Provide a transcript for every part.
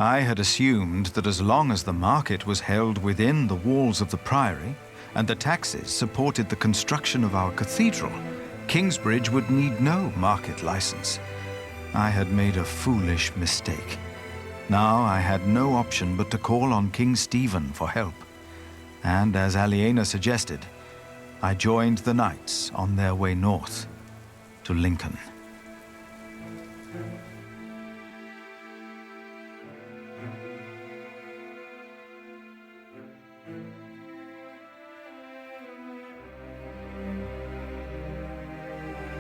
I had assumed that as long as the market was held within the walls of the priory and the taxes supported the construction of our cathedral, Kingsbridge would need no market license. I had made a foolish mistake. Now I had no option but to call on King Stephen for help. And as Aliena suggested, I joined the knights on their way north to Lincoln.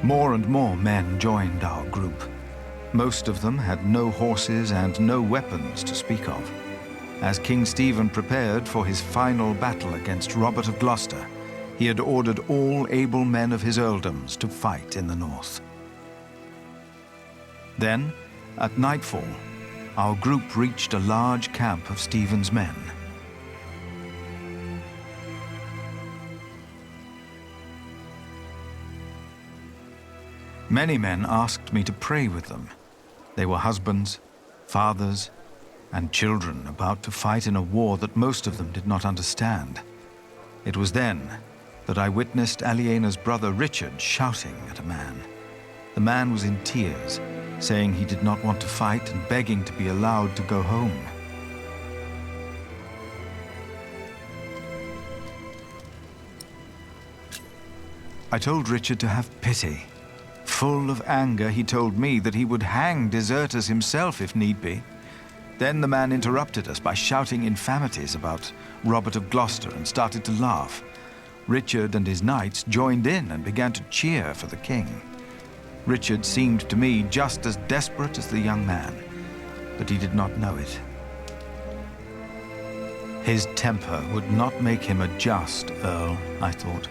More and more men joined our group. Most of them had no horses and no weapons to speak of. As King Stephen prepared for his final battle against Robert of Gloucester, he had ordered all able men of his earldoms to fight in the north. Then, at nightfall, our group reached a large camp of Stephen's men. Many men asked me to pray with them. They were husbands, fathers, and children about to fight in a war that most of them did not understand. It was then that I witnessed Aliena's brother Richard shouting at a man. The man was in tears, saying he did not want to fight and begging to be allowed to go home. I told Richard to have pity. Full of anger, he told me that he would hang deserters himself if need be. Then the man interrupted us by shouting infamities about Robert of Gloucester and started to laugh. Richard and his knights joined in and began to cheer for the king. Richard seemed to me just as desperate as the young man, but he did not know it. His temper would not make him a just earl, I thought.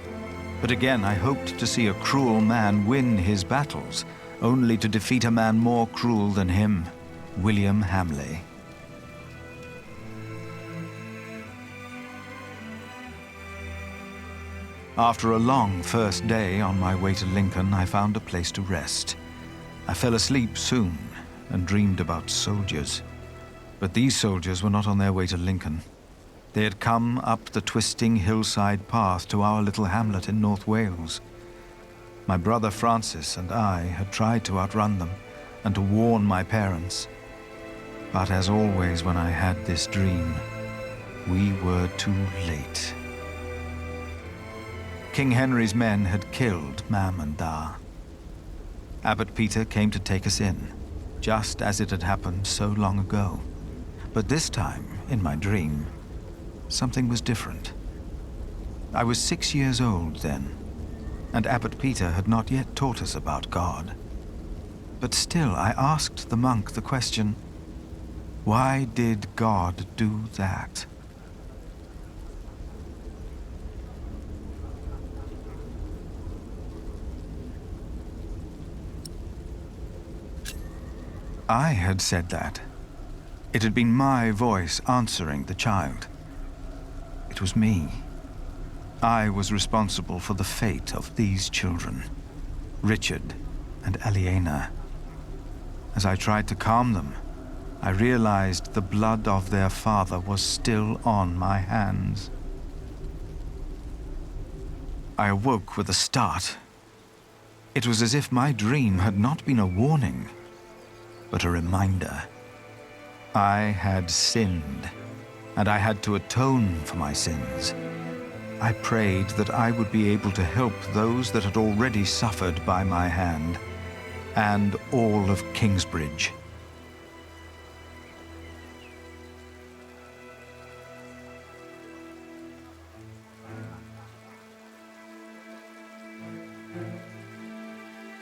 But again, I hoped to see a cruel man win his battles, only to defeat a man more cruel than him, William Hamley. After a long first day on my way to Lincoln, I found a place to rest. I fell asleep soon and dreamed about soldiers. But these soldiers were not on their way to Lincoln. They had come up the twisting hillside path to our little hamlet in North Wales. My brother Francis and I had tried to outrun them and to warn my parents. But as always when I had this dream, we were too late. King Henry's men had killed Mam and Da. Abbot Peter came to take us in, just as it had happened so long ago. But this time, in my dream, something was different. I was 6 years old then, and Abbot Peter had not yet taught us about God. But still, I asked the monk the question, why did God do that? I had said that. It had been my voice answering the child. It was me. I was responsible for the fate of these children, Richard and Aliena. As I tried to calm them, I realized the blood of their father was still on my hands. I awoke with a start. It was as if my dream had not been a warning, but a reminder. I had sinned, and I had to atone for my sins. I prayed that I would be able to help those that had already suffered by my hand, and all of Kingsbridge.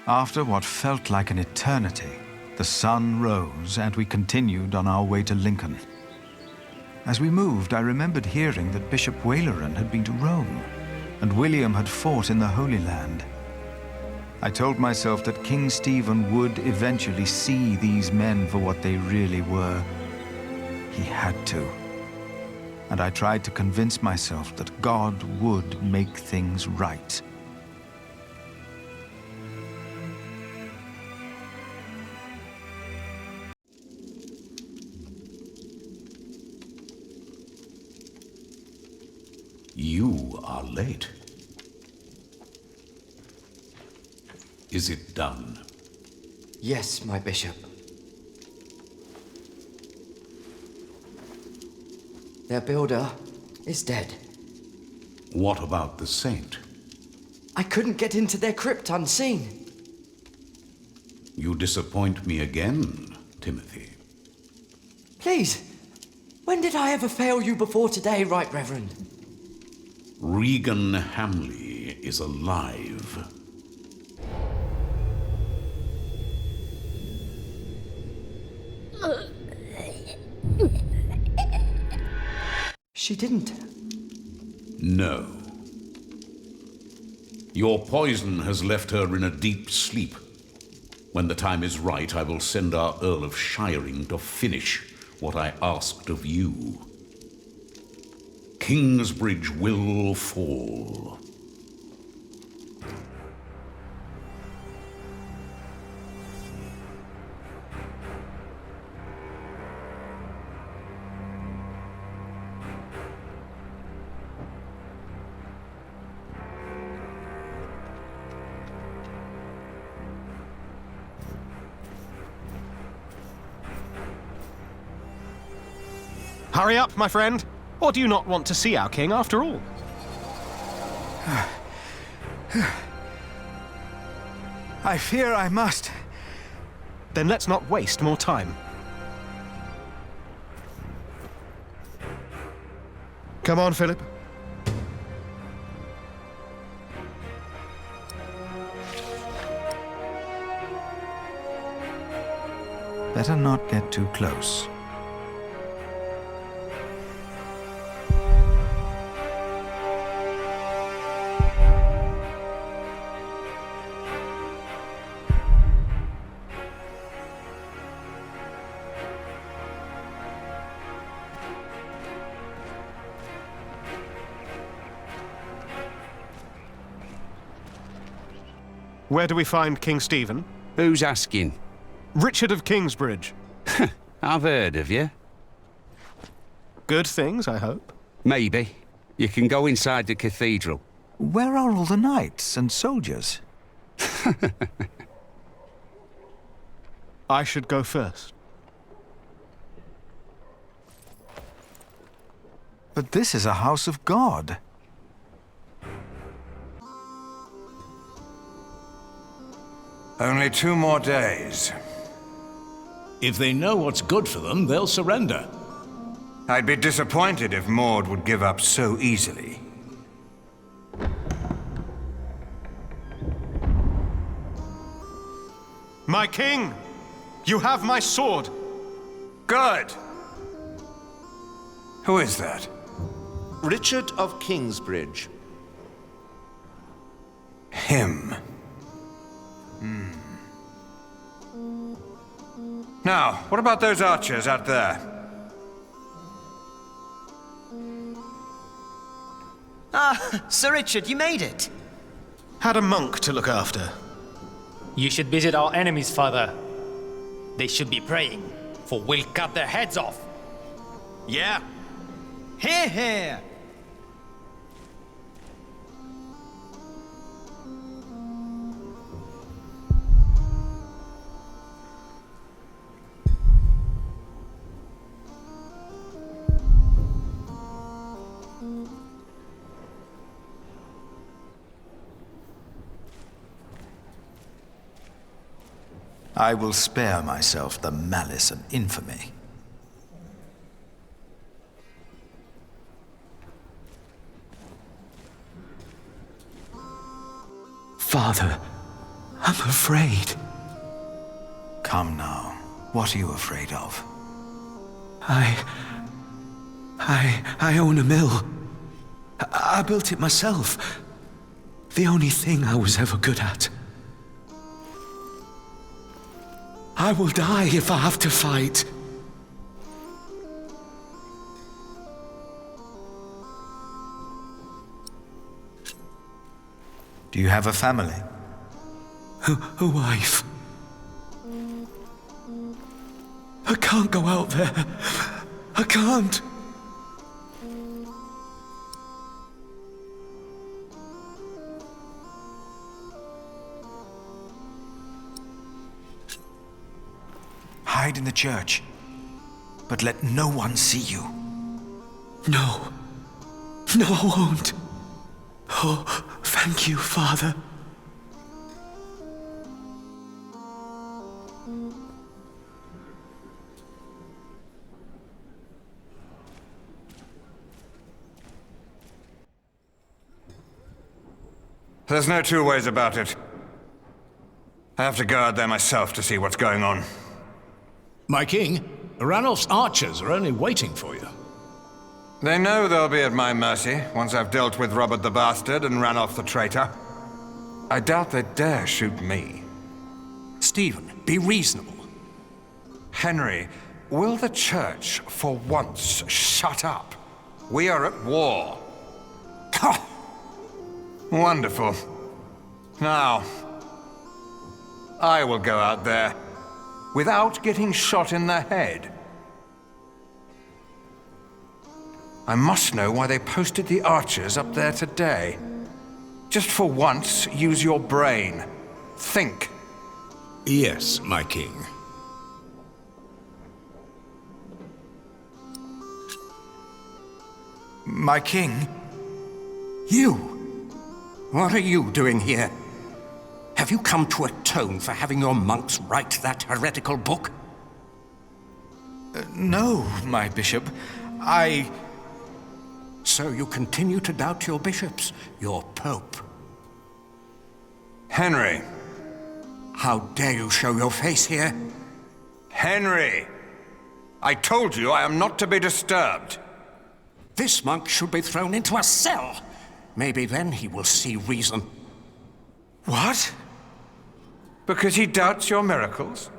After what felt like an eternity, the sun rose and we continued on our way to Lincoln. As we moved, I remembered hearing that Bishop Waleran had been to Rome, and William had fought in the Holy Land. I told myself that King Stephen would eventually see these men for what they really were. He had to. And I tried to convince myself that God would make things right. are late. Is it done? Yes, my bishop. Their builder is dead. What about the saint? I couldn't get into their crypt unseen. You disappoint me again, Timothy. Please, when did I ever fail you before today, Right Reverend? Regan Hamley is alive. She didn't. No. Your poison has left her in a deep sleep. When the time is right, I will send our Earl of Shiring to finish what I asked of you. Kingsbridge will fall. Hurry up, my friend. Or do you not want to see our king after all? I fear I must. Then let's not waste more time. Come on, Philip. Better not get too close. Where do we find King Stephen? Who's asking? Richard of Kingsbridge. I've heard of you. Good things, I hope. Maybe. You can go inside the cathedral. Where are all the knights and soldiers? I should go first. But this is a house of God. Only 2 more days. If they know what's good for them, they'll surrender. I'd be disappointed if Maud would give up so easily. My king! You have my sword! Good! Who is that? Richard of Kingsbridge. Him. Now, what about those archers out there? Ah, Sir Richard, you made it. Had a monk to look after. You should visit our enemies, father. They should be praying, for we'll cut their heads off. Yeah. Hear, hear. I will spare myself the malice and infamy. Father, I'm afraid. Come now. What are you afraid of? I own a mill. I built it myself. The only thing I was ever good at. I will die if I have to fight. Do you have a family? A wife. I can't go out there. I can't. hide in the church. But let no one see you. No. No, I won't. Oh, thank you, Father. There's no two ways about it. I have to go out there myself to see what's going on. My king, Ranulph's archers are only waiting for you. They know they'll be at my mercy once I've dealt with Robert the Bastard and Ranulph the traitor. I doubt they dare shoot me. Stephen, be reasonable. Henry, will the church for once shut up? We are at war. Ha! Wonderful. Now, I will go out there without getting shot in the head. I must know why they posted the archers up there today. Just for once, use your brain. Think. Yes, my king. My king? You? What are you doing here? Have you come to atone for having your monks write that heretical book? No, my bishop. So you continue to doubt your bishops, your pope. Henry. How dare you show your face here? Henry! I told you I am not to be disturbed. This monk should be thrown into a cell. Maybe then he will see reason. What? Because he doubts your miracles?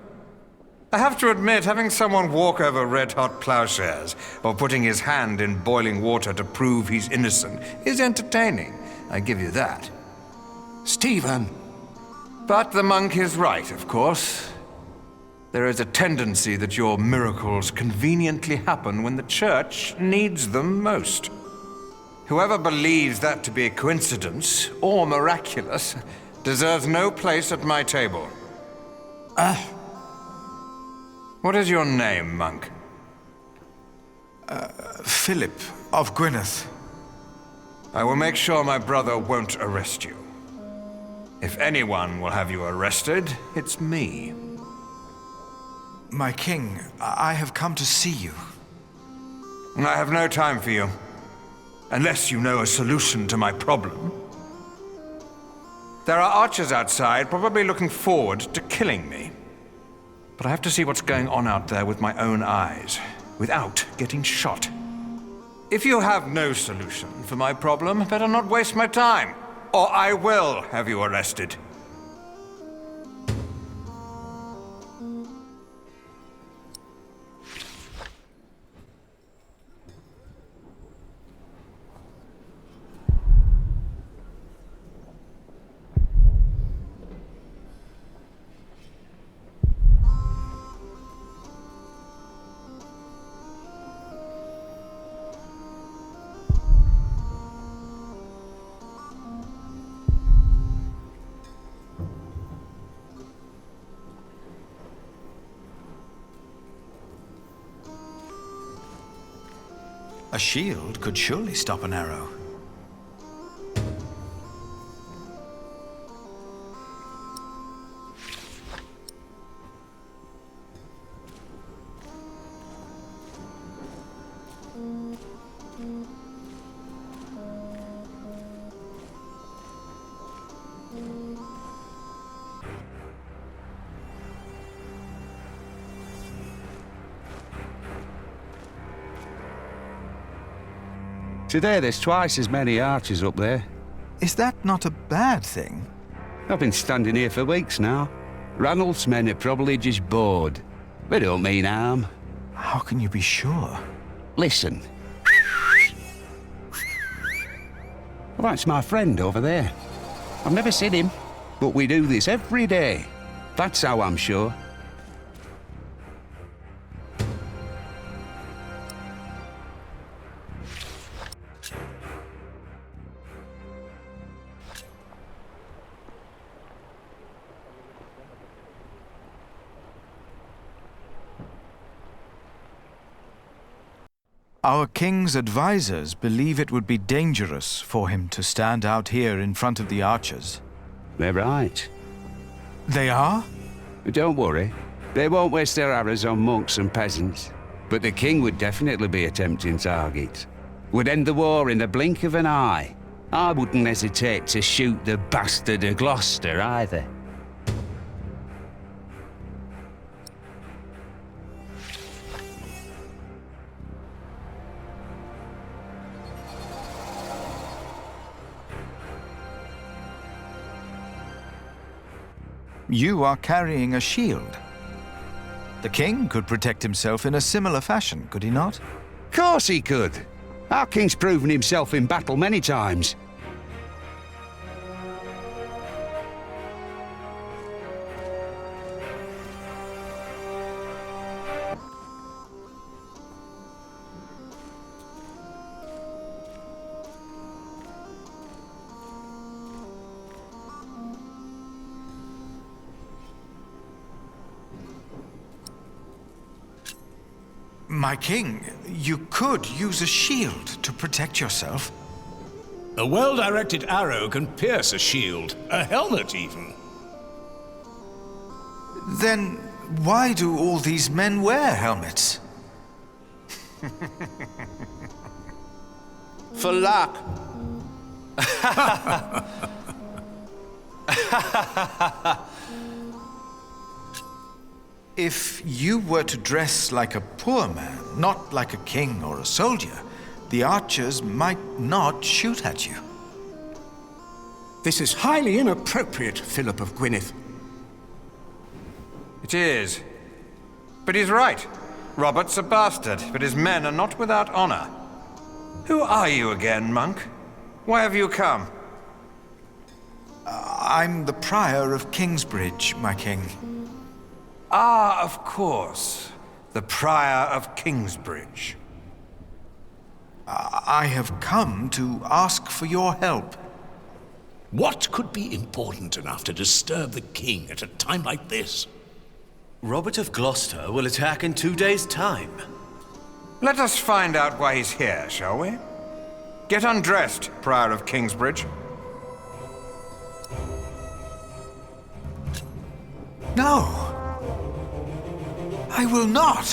I have to admit, having someone walk over red-hot plowshares or putting his hand in boiling water to prove he's innocent is entertaining. I give you that. Stephen! But the monk is right, of course. There is a tendency that your miracles conveniently happen when the church needs them most. Whoever believes that to be a coincidence or miraculous deserves no place at my table. What is your name, monk? Philip of Gwynedd. I will make sure my brother won't arrest you. If anyone will have you arrested, it's me. My king, I have come to see you. I have no time for you. Unless you know a solution to my problem. There are archers outside, probably looking forward to killing me. But I have to see what's going on out there with my own eyes, without getting shot. If you have no solution for my problem, better not waste my time, or I will have you arrested. A shield could surely stop an arrow. Today there's twice as many archers up there. Is that not a bad thing? I've been standing here for weeks now. Ranulph's men are probably just bored. They don't mean harm. How can you be sure? Listen. Well, that's my friend over there. I've never seen him, but we do this every day. That's how I'm sure. Our king's advisors believe it would be dangerous for him to stand out here in front of the archers. They're right. They are? Don't worry. They won't waste their arrows on monks and peasants. But the king would definitely be a tempting target. Would end the war in the blink of an eye. I wouldn't hesitate to shoot the bastard of Gloucester either. You are carrying a shield. The king could protect himself in a similar fashion, could he not? Of course he could. Our king's proven himself in battle many times. My king, you could use a shield to protect yourself. A well-directed arrow can pierce a shield, a helmet even. Then why do all these men wear helmets? For luck. If you were to dress like a poor man, not like a king or a soldier, the archers might not shoot at you. This is highly inappropriate, Philip of Gwynedd. It is. But he's right. Robert's a bastard, but his men are not without honor. Who are you again, monk? Why have you come? I'm the prior of Kingsbridge, my king. Ah, of course. The prior of Kingsbridge. I have come to ask for your help. What could be important enough to disturb the king at a time like this? Robert of Gloucester will attack in 2 days' time. Let us find out why he's here, shall we? Get undressed, prior of Kingsbridge. No. I will not.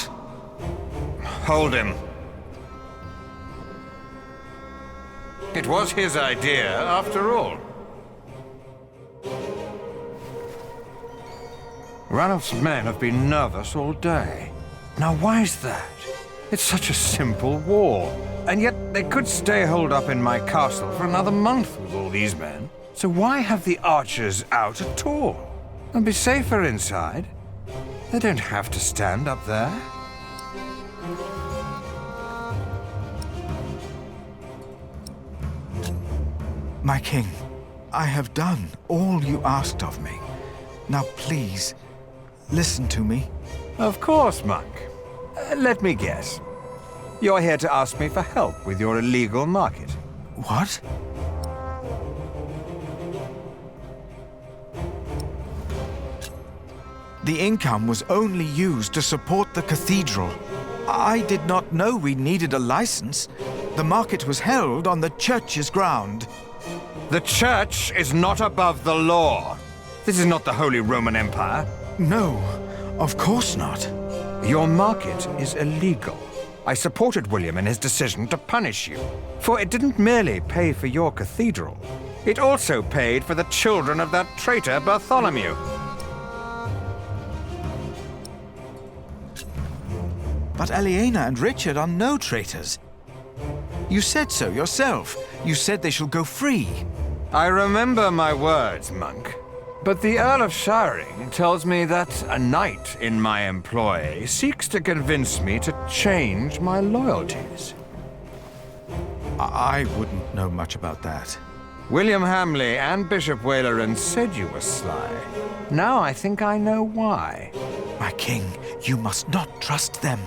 Hold him. It was his idea, after all. Ranulph's men have been nervous all day. Now, why is that? It's such a simple war. And yet they could stay holed up in my castle for another month with all these men. So why have the archers out at all? And be safer inside. They don't have to stand up there. My king, I have done all you asked of me. Now please, listen to me. Of course, monk. Let me guess. You're here to ask me for help with your illegal market. What? The income was only used to support the cathedral. I did not know we needed a license. The market was held on the church's ground. The church is not above the law. This is not the Holy Roman Empire. No, of course not. Your market is illegal. I supported William in his decision to punish you, for it didn't merely pay for your cathedral. It also paid for the children of that traitor Bartholomew. But Aliena and Richard are no traitors. You said so yourself. You said they shall go free. I remember my words, monk. But the Earl of Shiring tells me that a knight in my employ seeks to convince me to change my loyalties. I wouldn't know much about that. William Hamley and Bishop Waleran said you were sly. Now I think I know why. My king, you must not trust them.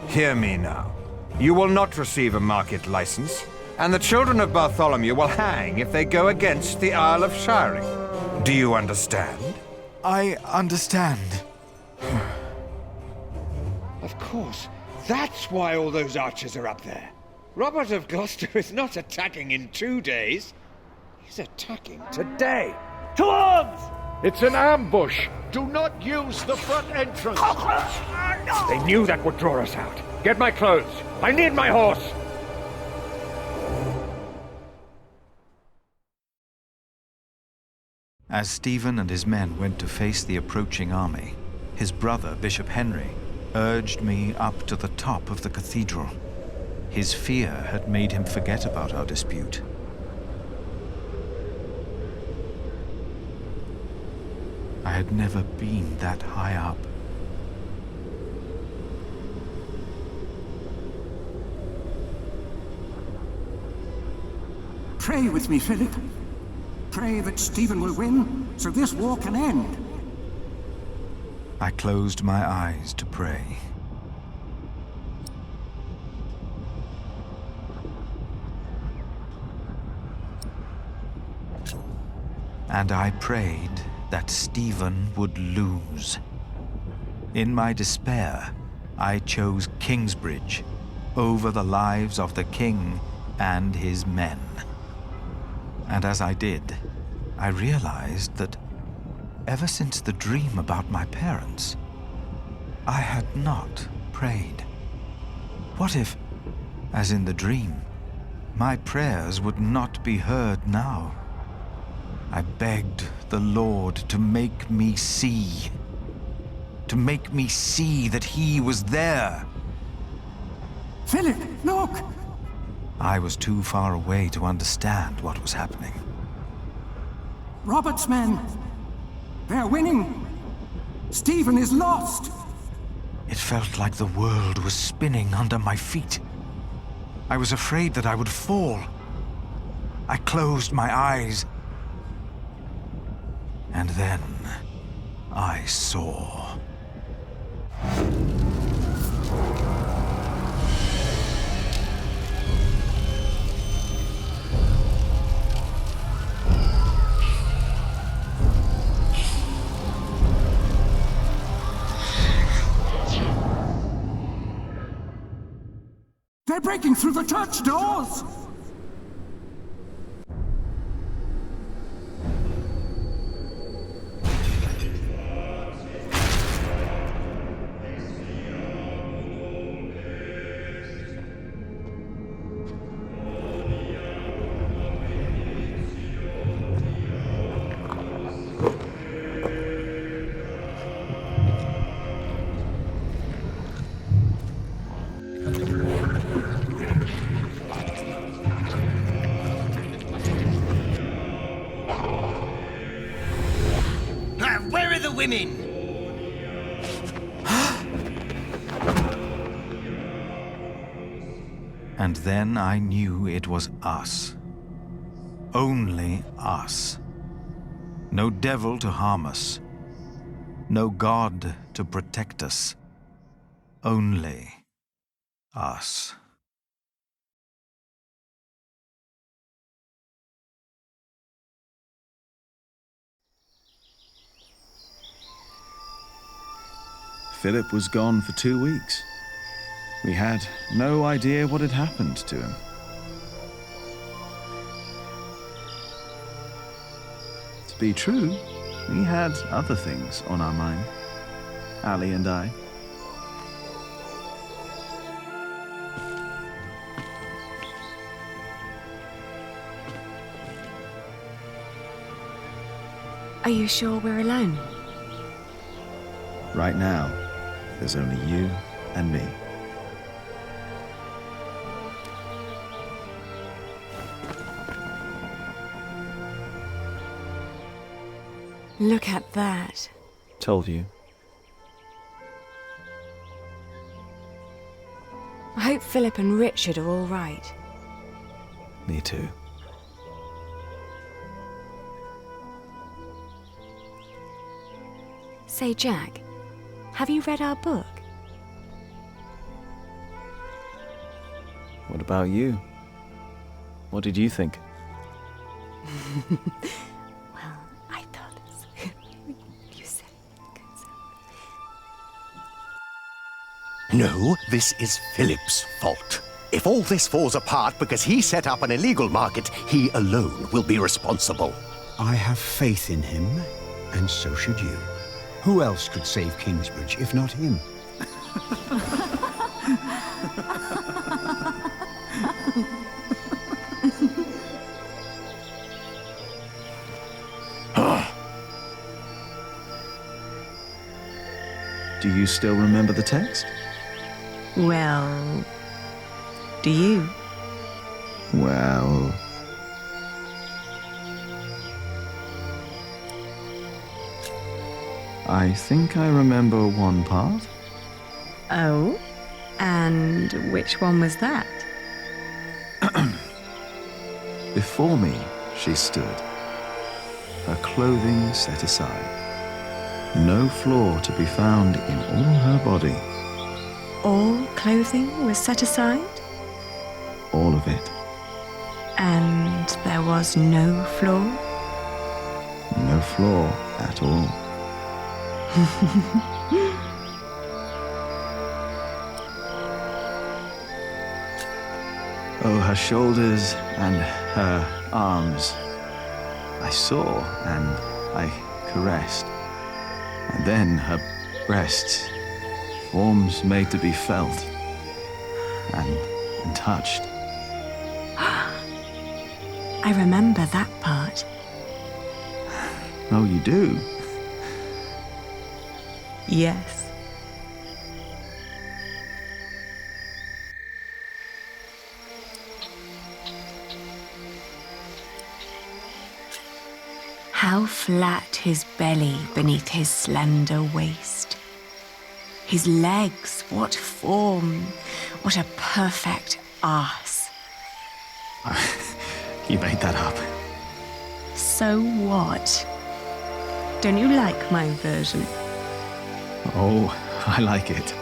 Hear me now. You will not receive a market license, and the children of Bartholomew will hang if they go against the Earl of Shiring. Do you understand? I understand. Of course. That's why all those archers are up there. Robert of Gloucester is not attacking in 2 days. He's attacking today. To arms! It's an ambush. Do not use the front entrance. They knew that would draw us out. Get my clothes. I need my horse. As Stephen and his men went to face the approaching army, his brother, Bishop Henry, urged me up to the top of the cathedral. His fear had made him forget about our dispute. I had never been that high up. Pray with me, Philip. Pray that Stephen will win, so this war can end. I closed my eyes to pray. And I prayed that Stephen would lose. In my despair, I chose Kingsbridge over the lives of the king and his men. And as I did, I realized that ever since the dream about my parents, I had not prayed. What if, as in the dream, my prayers would not be heard now? I begged the Lord to make me see. To make me see that he was there. Philip, look! I was too far away to understand what was happening. Robert's men. They're winning. Stephen is lost. It felt like the world was spinning under my feet. I was afraid that I would fall. I closed my eyes. And then I saw. They're breaking through the church doors! Where are the women? And then I knew it was us. Only us. No devil to harm us. No God to protect us. Only us. Philip was gone for 2 weeks. We had no idea what had happened to him. To be true, we had other things on our mind, Ali and I. Are you sure we're alone? Right now, there's only you and me. Look at that. Told you. I hope Philip and Richard are all right. Me too. Say, Jack, have you read our book? What about you? What did you think? Well, I thought you said No, this is Philip's fault. If all this falls apart because he set up an illegal market, he alone will be responsible. I have faith in him, and so should you. Who else could save Kingsbridge if not him? Do you still remember the text? Well, do you? Well... I think I remember one part. Oh? And which one was that? Before me, she stood, her clothing set aside. No flaw to be found in all her body. All clothing was set aside? All of it. And there was no flaw? No flaw at all. Oh, her shoulders and her arms. I saw and I caressed. And then her breasts, forms made to be felt and touched. I remember that part. Oh, you do? Yes. How flat his belly beneath his slender waist. His legs, what form, what a perfect arse. You made that up. So what? Don't you like my version? Oh, I like it.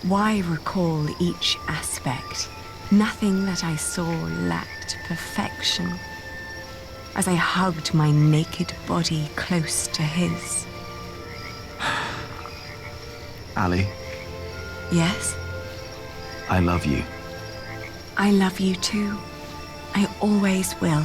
Why recall each aspect? Nothing that I saw lacked perfection. As I hugged my naked body close to his. Ali, Yes? I love you. I love you too. I always will.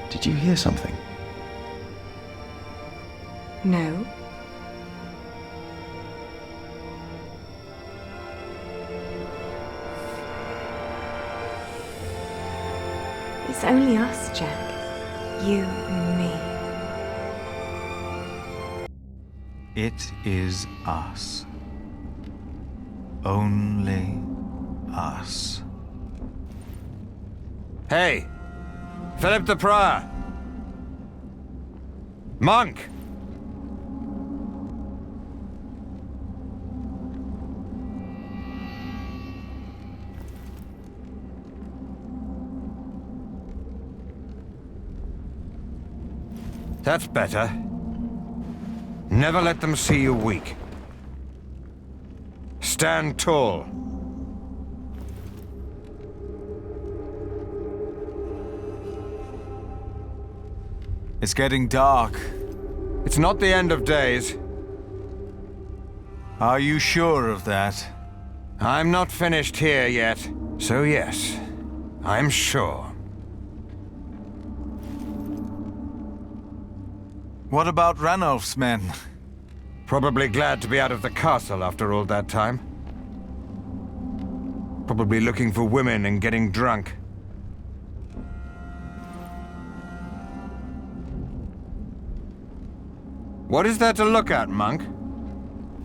Did you hear something? No. It's only us, Jack. You and me. It is us. Only us. Hey! Philip the Prior! Monk! That's better. Never let them see you weak. Stand tall. It's getting dark. It's not the end of days. Are you sure of that? I'm not finished here yet, so yes, I'm sure. What about Ranulph's men? Probably glad to be out of the castle after all that time. Probably looking for women and getting drunk. What is there to look at, monk?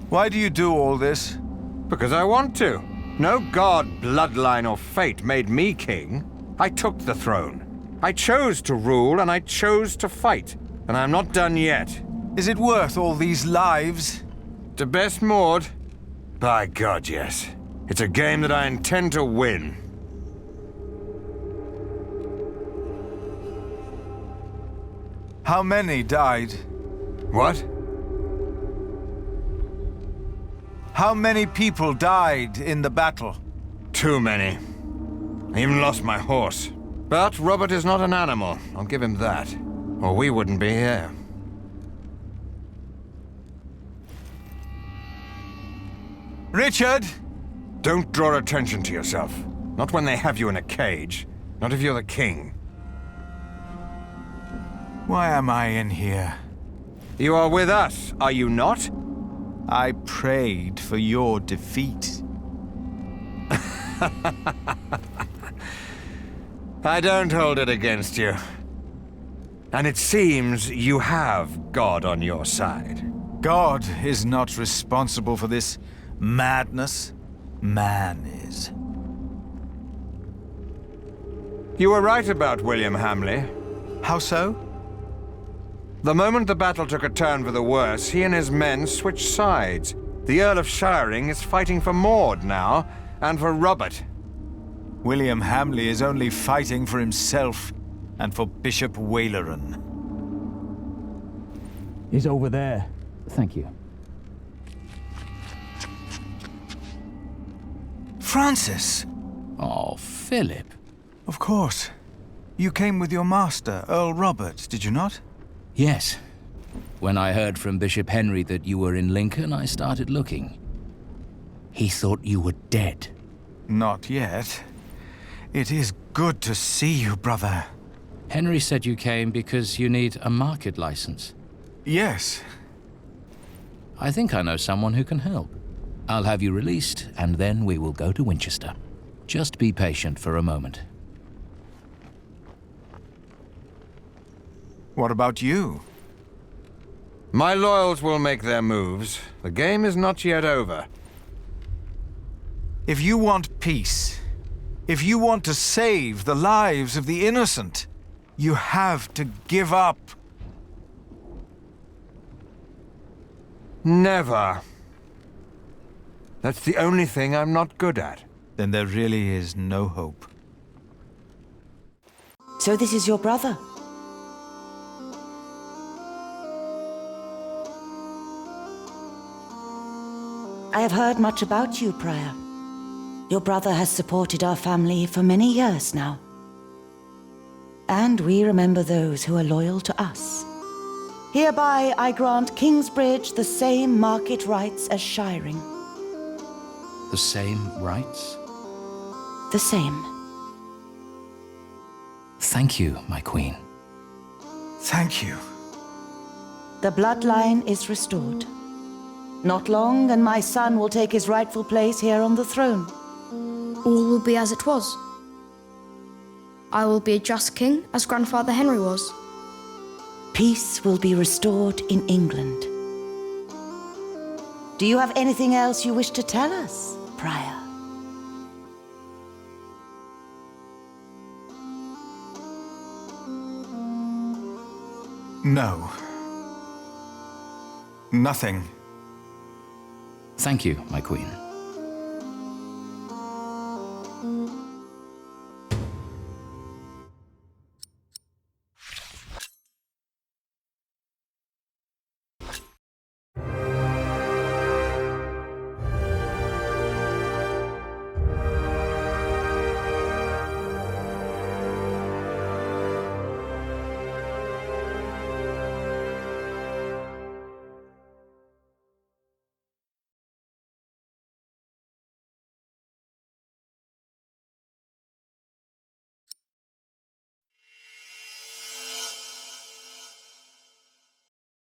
Why do you do all this? Because I want to. No god, bloodline, or fate made me king. I took the throne. I chose to rule, and I chose to fight. And I'm not done yet. Is it worth all these lives? To best Maud, By God, yes. It's a game that I intend to win. How many died? What? How many people died in the battle? Too many. I even lost my horse. But Robert is not an animal, I'll give him that. Or we wouldn't be here. Richard! Don't draw attention to yourself. Not when they have you in a cage. Not if you're the king. Why am I in here? You are with us, are you not? I prayed for your defeat. I don't hold it against you. And it seems you have God on your side. God is not responsible for this madness. Man is. You were right about William Hamley. How so? The moment the battle took a turn for the worse, he and his men switched sides. The Earl of Shiring is fighting for Maud now, and for Robert. William Hamley is only fighting for himself and for Bishop Waleran. He's over there. Thank you. Francis! Oh, Philip. Of course. You came with your master, Earl Robert, did you not? Yes. When I heard from Bishop Henry that you were in Lincoln, I started looking. He thought you were dead. Not yet. It is good to see you, brother. Henry said you came because you need a market license. Yes. I think I know someone who can help. I'll have you released, and then we will go to Winchester. Just be patient for a moment. What about you? My loyals will make their moves. The game is not yet over. If you want peace, if you want to save the lives of the innocent, you have to give up. Never. That's the only thing I'm not good at. Then there really is no hope. So this is your brother? I have heard much about you, Prior. Your brother has supported our family for many years now. And we remember those who are loyal to us. Hereby I grant Kingsbridge the same market rights as Shiring. The same rights? The same. Thank you, my queen. Thank you. The bloodline is restored. Not long, and my son will take his rightful place here on the throne. All will be as it was. I will be a just king, as Grandfather Henry was. Peace will be restored in England. Do you have anything else you wish to tell us, Prior? No. Nothing. Thank you, my queen.